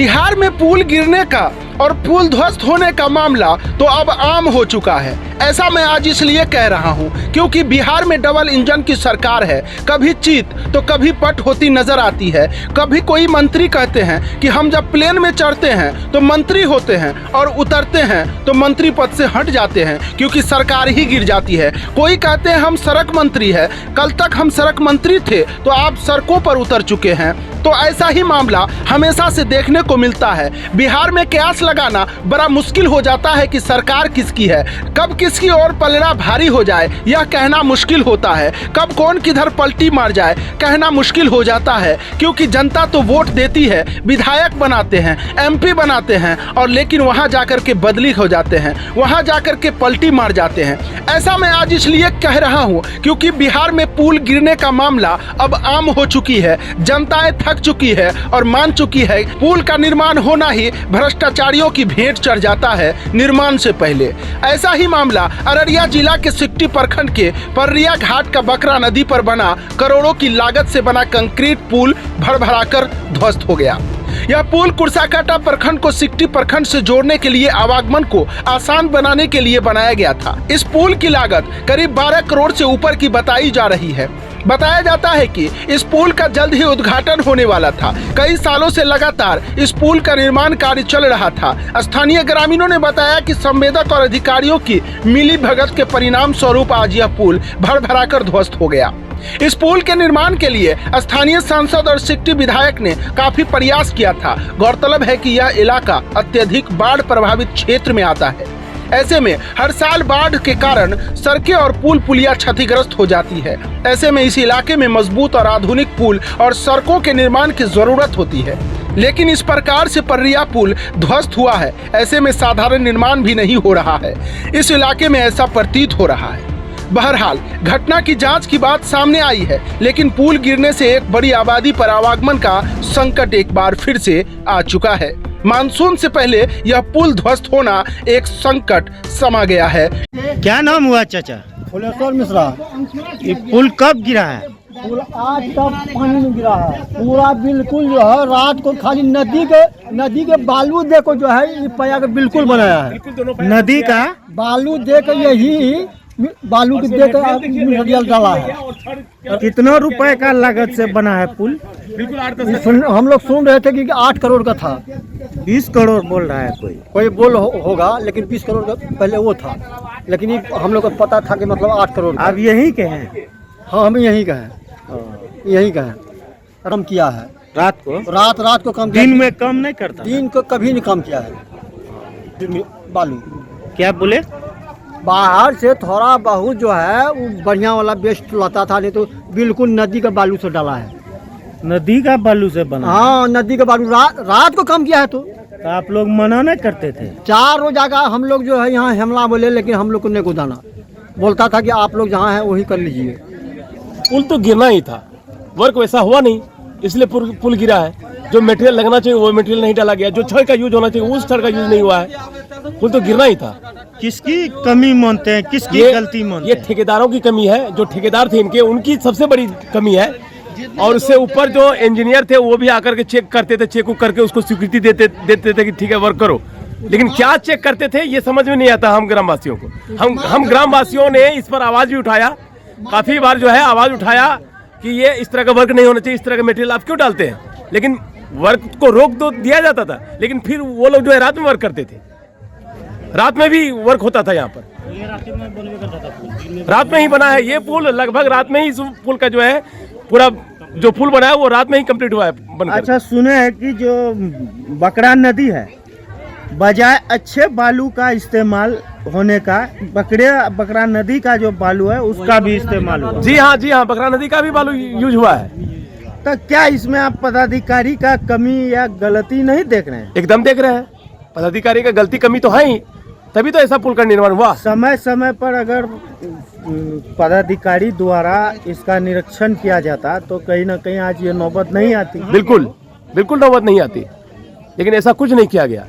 बिहार में पुल गिरने का और पुल ध्वस्त होने का मामला तो अब आम हो चुका है। ऐसा मैं आज इसलिए कह रहा हूं क्योंकि बिहार में डबल इंजन की सरकार है। कभी चित तो कभी पट होती नजर आती है। कभी कोई मंत्री कहते हैं कि हम जब प्लेन में चढ़ते हैं तो मंत्री होते हैं और उतरते हैं तो मंत्री पद से हट जाते हैं क्योंकि सरकार ही गिर जाती है। कोई कहते हैं हम सड़क मंत्री है, कल तक हम सड़क मंत्री थे तो आप सड़कों पर उतर चुके हैं। तो ऐसा ही मामला हमेशा से देखने को मिलता है। बिहार में कयास लगाना बड़ा मुश्किल हो जाता है कि सरकार किसकी है। कब किसकी ओर पलड़ा भारी हो जाए यह कहना मुश्किल होता है। कब कौन किधर पलटी मार जाए कहना मुश्किल हो जाता है क्योंकि जनता तो वोट देती है, विधायक बनाते हैं, MP बनाते हैं और लेकिन वहां जाकर के बदली हो जाते हैं, वहां जाकर के पलटी मार जाते हैं। ऐसा मैं आज इसलिए कह रहा हूं क्योंकि बिहार में पुल गिरने का मामला अब आम हो चुकी है। जनताएं थक चुकी है और मान चुकी है पुल का निर्माण होना ही भ्रष्टाचारियों की भेंट चढ़ जाता है निर्माण से पहले। ऐसा ही मामला अररिया जिला के सिकटी प्रखंड के पर्रिया घाट का बकरा नदी पर बना करोड़ों की लागत से बना कंक्रीट पुल भरभराकर ध्वस्त हो गया। यह पुल कुर्साकाटा प्रखंड को सिकटी प्रखंड से जोड़ने के लिए आवागमन को आसान बनाने के लिए बनाया गया था। इस पुल की लागत करीब 12 करोड़ से ऊपर की बताई जा रही है। बताया जाता है कि इस पुल का जल्द ही उद्घाटन होने वाला था। कई सालों से लगातार इस पुल का निर्माण कार्य चल रहा था। स्थानीय ग्रामीणों ने बताया कि संवेदक और अधिकारियों की मिली भगत के परिणाम स्वरूप आज यह पुल भरभराकर ध्वस्त हो गया। इस पुल के निर्माण के लिए स्थानीय सांसद और सिकटी विधायक ने काफी प्रयास किया था। गौरतलब है कि यह इलाका अत्यधिक बाढ़ प्रभावित क्षेत्र में आता है। ऐसे में हर साल बाढ़ के कारण सड़कें और पुल पुलिया क्षतिग्रस्त हो जाती है। ऐसे में इस इलाके में मजबूत और आधुनिक पुल और सड़कों के निर्माण की जरूरत होती है। लेकिन इस प्रकार से पर्रिया पुल ध्वस्त हुआ है। ऐसे में साधारण निर्माण भी नहीं हो रहा है। इस इलाके में ऐसा प्रतीत हो रहा है। बहरहाल घटना की जांच की बात सामने आई है, लेकिन पुल गिरने से एक बड़ी आबादी पर आवागमन का संकट एक बार फिर से आ चुका है। मानसून से पहले यह पुल ध्वस्त होना एक संकट समा गया है। क्या नाम हुआ चाचा? फुलेश्वर मिश्रा। ये पुल कब गिरा है? पुल आज तक पानी में गिरा है पूरा, बिल्कुल जो है रात को खाली नदी के बालू दे को जो है ये पया के बिल्कुल बनाया है। नदी का बालू दे के यही बालू के दे के डाला है। कितना रुपए का लागत से बना है पुल? हम लोग सुन रहे थे कि 8 करोड़ का था। 20 करोड़ बोल रहा है कोई बोल होगा, लेकिन 20 करोड़ का पहले वो था, लेकिन हम लोग को पता था कि मतलब 8 करोड़। आप यही के हैं? हाँ, हम यही का है, यही का है। कम किया है रात को? रात को कम। दिन में कम नहीं करता? दिन को कभी नहीं कम किया है। बालू क्या बोले? बाहर से थोड़ा बहुत जो है वो बढ़िया वाला बेस्ट लाता था, नहीं तो बिल्कुल नदी का बालू से डाला है। नदी का बालू से बना? हाँ, नदी का बालू रात को कम किया है। तो आप लोग मना नहीं करते थे? 4 रोज जगह हम लोग जो है यहाँ हमला बोले, लेकिन हम लोग को नहीं गुदाना बोलता था कि आप लोग जहाँ हैं वही कर लीजिए। पुल तो गिरना ही था, वर्क वैसा हुआ नहीं, इसलिए पुल गिरा है। जो मटेरियल लगना चाहिए वो मटेरियल नहीं डाला गया, जो छड़ का यूज होना चाहिए उस छड़ का यूज नहीं हुआ है। पुल तो गिरना ही था। किसकी कमी मानते हैं, किसकी गलती मानते हैं? ये ठेकेदारों की कमी है। जो ठेकेदार थे इनके, उनकी सबसे बड़ी कमी है। और उससे ऊपर जो इंजीनियर थे वो भी आकर के चेक करते थे, चेक करके उसको स्वीकृति देते थे कि ठीक है वर्क करो, लेकिन क्या चेक करते थे ये समझ में नहीं आता हम ग्रामवासियों को। हम ग्रामवासियों ने इस पर आवाज भी उठाया, काफी बार जो है आवाज उठाया कि ये इस तरह का वर्क नहीं होना चाहिए, इस तरह का मटेरियल आप क्यों डालते हैं। लेकिन वर्क को रोक तो दिया जाता था, लेकिन फिर वो लोग जो है रात में वर्क करते थे। रात में भी वर्क होता था यहाँ पर। रात में ही बना है ये पुल, लगभग रात में ही इस पुल का जो है पूरा जो पुल बना है वो रात में ही कंप्लीट हुआ है बनकर। अच्छा, सुने हैं कि जो बकरा नदी है, बजाय अच्छे बालू का इस्तेमाल होने का बकरा नदी का जो बालू है उसका भी इस्तेमाल हुआ। जी हाँ, बकरा नदी का भी बालू यूज हुआ है। तो क्या इसमें आप पदाधिकारी का कमी या गलती नहीं देख रहे हैं? एकदम देख रहे हैं, पदाधिकारी का गलती कमी तो है ही, तभी तो ऐसा पुल का निर्माण हुआ। समय समय पर अगर पदाधिकारी द्वारा इसका निरीक्षण किया जाता तो कहीं ना कहीं आज ये नौबत नहीं आती। बिल्कुल नौबत नहीं आती, लेकिन ऐसा कुछ नहीं किया गया।